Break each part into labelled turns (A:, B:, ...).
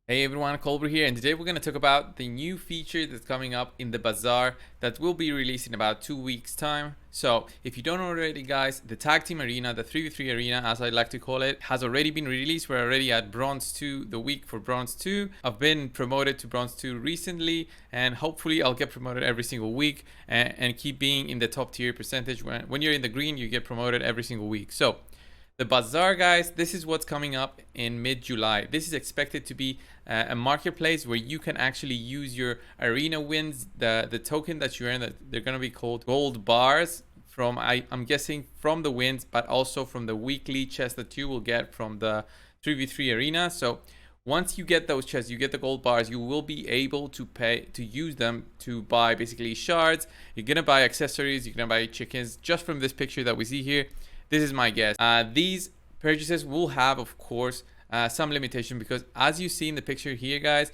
A: Hey everyone, Colbert here, and today we're going to talk about the new feature that's coming up in the Bazaar that will be released in about 2 weeks time. So if you don't know already guys, the tag team arena, the 3v3 arena as I like to call it, has already been released. We're already at bronze 2, the week for bronze 2. I've been promoted to bronze 2 recently, and hopefully I'll get promoted every single week and keep being in the top tier percentage. When you're in the green, you get promoted every single week. So the Bazaar, guys, this is what's coming up in mid-July. This is expected to be a marketplace where you can actually use your arena wins, the token that you earn, that they're going to be called gold bars from, I'm guessing, from the wins, but also from the weekly chest that you will get from the 3v3 arena. So once you get those chests, you get the gold bars, you will be able to use them to buy basically shards. You're going to buy accessories, you're going to buy chickens just from this picture that we see here. This is my guess. These purchases will have, of course, some limitation because as you see in the picture here, guys,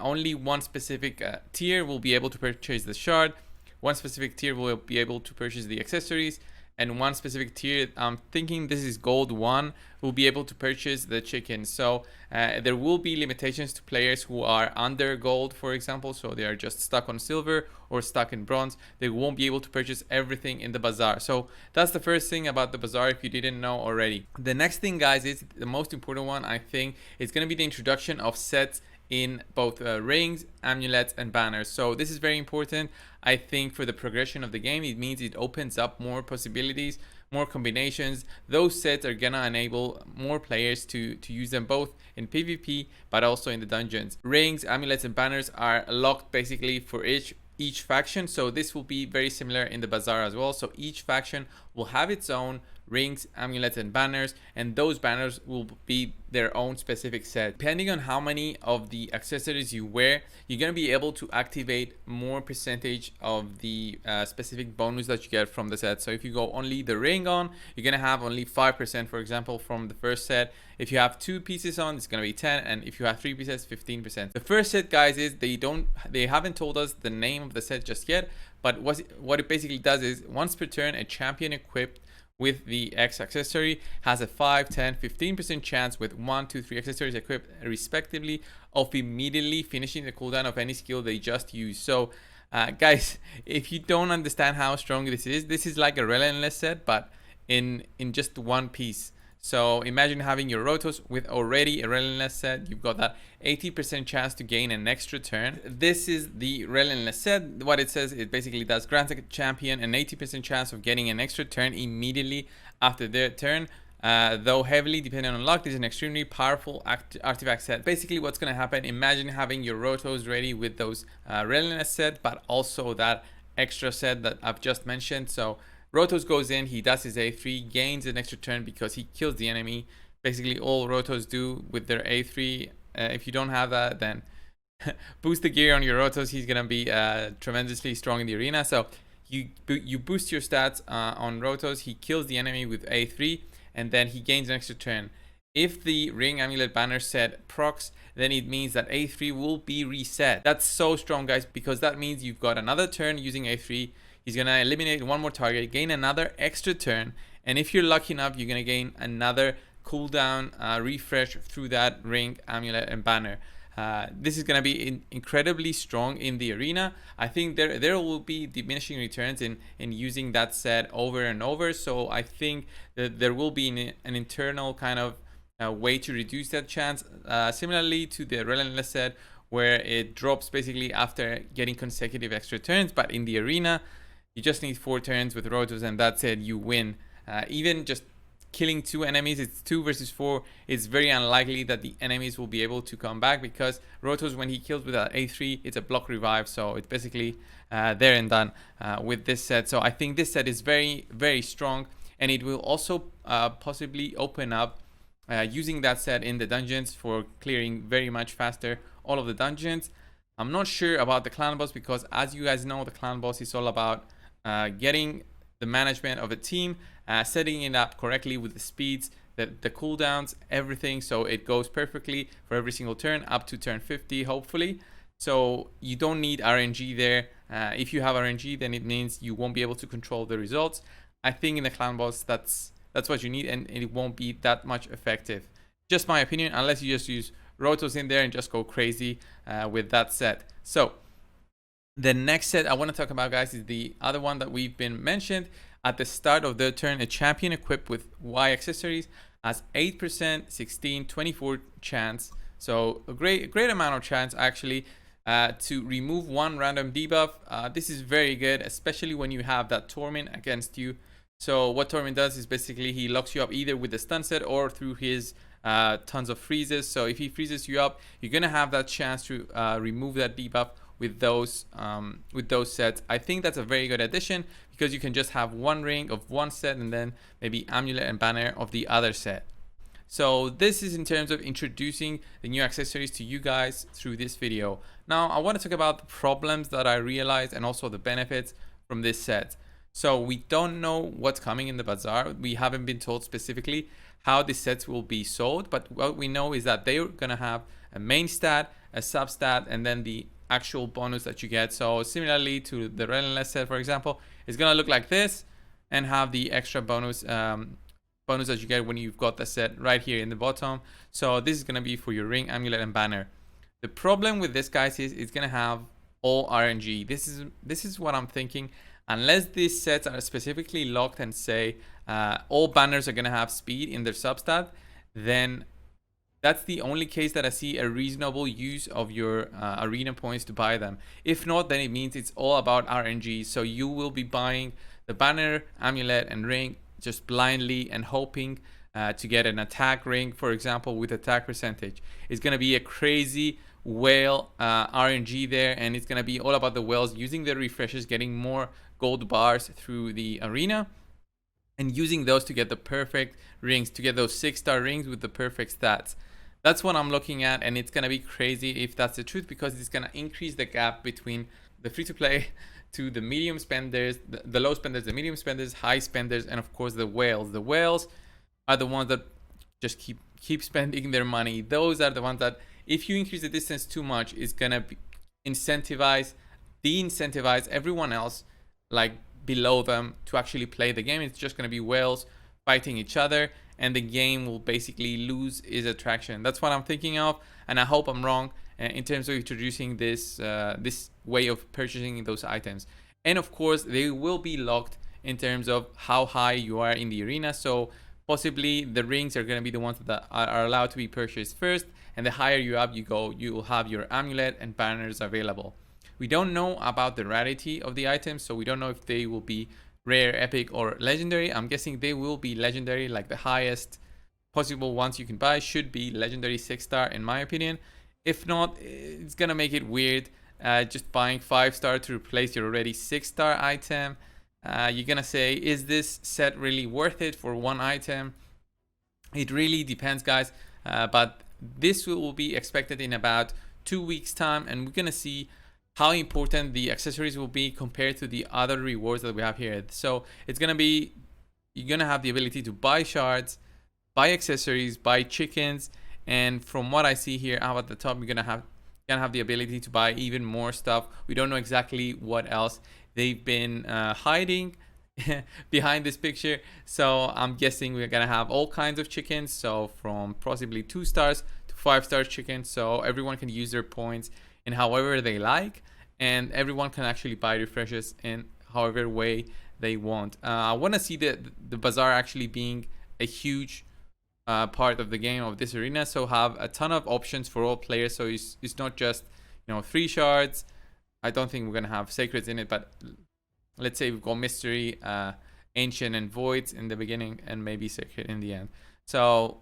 A: only one specific tier will be able to purchase the shard. One specific tier will be able to purchase the accessories. And one specific tier, I'm thinking this is gold 1, will be able to purchase the chicken. So there will be limitations to players who are under gold, for example, so they are just stuck on silver or stuck in bronze. They won't be able to purchase everything in the Bazaar. So that's the first thing about the Bazaar if you didn't know already. The next thing, guys, is the most important one. I think it's going to be the introduction of sets in both rings, amulets, and banners. So this is very important, I think, for the progression of the game. It means it opens up more possibilities, more combinations. Those sets are gonna enable more players to use them both in PvP but also in the dungeons. Rings, amulets, and banners are locked basically for each faction, so this will be very similar in the Bazaar as well. So each faction will have its own rings, amulets, and banners, and those banners will be their own specific set. Depending on how many of the accessories you wear, you're going to be able to activate more percentage of the specific bonus that you get from the set. So if you go only the ring on, you're going to have only 5%, for example, from the first set. If you have 2 pieces on, it's going to be 10, and if you have 3 pieces, 15%. The first set, guys, is they haven't told us the name of the set just yet, but what it basically does is once per turn, a champion equipped with the X accessory has a 5, 10, 15% chance with 1, 2, 3 accessories equipped respectively of immediately finishing the cooldown of any skill they just used. So guys, if you don't understand how strong this is like a relentless set, but in just one piece. So imagine having your Rotos with already a Relentless set. You've got that 80% chance to gain an extra turn. This is the Relentless set. What it says, it basically does grant a champion an 80% chance of getting an extra turn immediately after their turn. Though heavily dependent on luck, this is an extremely powerful artifact set. Basically what's going to happen, imagine having your Rotos ready with those Relentless set, but also that extra set that I've just mentioned. So Rotos goes in, he does his A3, gains an extra turn because he kills the enemy. Basically all Rotos do with their A3. If you don't have that, then boost the gear on your Rotos. He's going to be tremendously strong in the arena. So you boost your stats on Rotos. He kills the enemy with A3, and then he gains an extra turn. If the ring, amulet, banner set procs, then it means that A3 will be reset. That's so strong, guys, because that means you've got another turn using A3. He's going to eliminate one more target, gain another extra turn, and if you're lucky enough, you're going to gain another cooldown refresh through that ring, amulet, and banner. This is going to be incredibly strong in the arena. I think there will be diminishing returns in using that set over and over, so I think that there will be an internal kind of way to reduce that chance, similarly to the Relentless set, where it drops basically after getting consecutive extra turns, but in the arena, you just need 4 turns with Rotos, and that's it, you win. Even just killing 2 enemies, it's 2 versus 4. It's very unlikely that the enemies will be able to come back because Rotos, when he kills with an A3, it's a block revive. So it's basically there and done with this set. So I think this set is very, very strong, and it will also possibly open up using that set in the dungeons for clearing very much faster all of the dungeons. I'm not sure about the clan boss because, as you guys know, the clan boss is all about getting the management of a team, setting it up correctly with the speeds, the cooldowns, everything, so it goes perfectly for every single turn up to turn 50 hopefully. So you don't need RNG there. If you have RNG, then it means you won't be able to control the results. I think in the clan boss that's what you need, and it won't be that much effective. Just my opinion, unless you just use rotos in there and just go crazy with that set. So the next set I want to talk about, guys, is the other one that we've been mentioned at the start of the turn. A champion equipped with Y accessories has 8%, 16, 24 chance. So a great amount of chance actually to remove one random debuff. This is very good, especially when you have that torment against you. So what torment does is basically he locks you up either with the stun set or through his tons of freezes. So if he freezes you up, you're gonna have that chance to remove that debuff with those sets. I think that's a very good addition because you can just have one ring of one set and then maybe amulet and banner of the other set. So this is in terms of introducing the new accessories to you guys through this video. Now I want to talk about the problems that I realized and also the benefits from this set. So we don't know what's coming in the bazaar. We haven't been told specifically how the sets will be sold, but what we know is that they're gonna have a main stat, a sub stat, and then the actual bonus that you get. So similarly to the Relentless set, for example, it's gonna look like this and have the extra bonus that you get when you've got the set right here in the bottom. So this is gonna be for your ring, amulet, and banner. The problem with this, guys, is it's gonna have all RNG. This is what I'm thinking. Unless these sets are specifically locked and say all banners are gonna have speed in their substat, then that's the only case that I see a reasonable use of your arena points to buy them. If not, then it means it's all about RNG. So you will be buying the banner, amulet, and ring just blindly and hoping to get an attack ring, for example, with attack percentage. It's gonna be a crazy whale RNG there, and it's gonna be all about the whales using their refreshes, getting more gold bars through the arena, and using those to get the perfect rings, to get those 6-star rings with the perfect stats. That's what I'm looking at, and it's gonna be crazy if that's the truth, because it's gonna increase the gap between the free-to-play to the medium spenders, the low spenders, the medium spenders, high spenders, and of course the whales. The whales are the ones that just keep spending their money. Those are the ones that, if you increase the distance too much, is gonna de-incentivize everyone else like below them to actually play the game. It's just gonna be whales fighting each other, and the game will basically lose its attraction. That's what I'm thinking of, and I hope I'm wrong in terms of introducing this this way of purchasing those items. And of course, they will be locked in terms of how high you are in the arena. So possibly the rings are going to be the ones that are allowed to be purchased first, and the higher you up you go, you will have your amulet and banners available. We don't know about the rarity of the items, so we don't know if they will be rare, epic, or legendary. I'm guessing they will be legendary. Like the highest possible ones you can buy should be legendary 6-star in my opinion. If not, it's gonna make it weird just buying 5-star to replace your already 6-star item. You're gonna say, is this set really worth it for one item? It really depends, guys, but this will be expected in about 2 weeks time, and we're gonna see how important the accessories will be compared to the other rewards that we have here. So it's gonna be, you're gonna have the ability to buy shards, buy accessories, buy chickens, and from what I see here up at the top, you're gonna have the ability to buy even more stuff. We don't know exactly what else they've been hiding behind this picture, so I'm guessing we're gonna have all kinds of chickens, so from possibly 2 stars to 5-star chickens, so everyone can use their points in however they like, and everyone can actually buy refreshes in however way they want. I want to see the bazaar actually being a huge part of the game, of this arena, so have a ton of options for all players. So it's not just 3 shards. I don't think we're gonna have sacreds in it, but let's say we've got mystery, ancient, and voids in the beginning, and maybe sacred in the end. So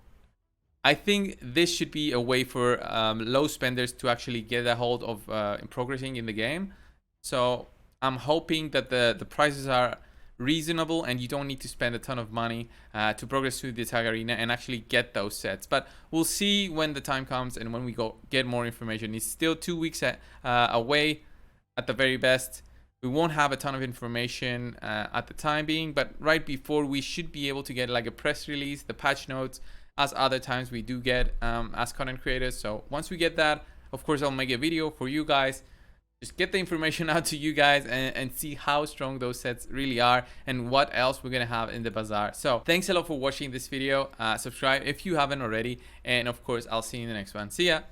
A: I think this should be a way for low spenders to actually get a hold of progressing in the game. So I'm hoping that the prices are reasonable and you don't need to spend a ton of money to progress through the tag arena and actually get those sets. But we'll see when the time comes and when we get more information. It's still 2 weeks away at the very best. We won't have a ton of information at the time being, but right before we should be able to get like a press release, the patch notes, as other times we do get as content creators. So once we get that, of course, I'll make a video for you guys just get the information out to you guys and see how strong those sets really are and what else we're gonna have in the bazaar. So thanks a lot for watching this video. Subscribe if you haven't already, and of course I'll see you in the next one. See ya.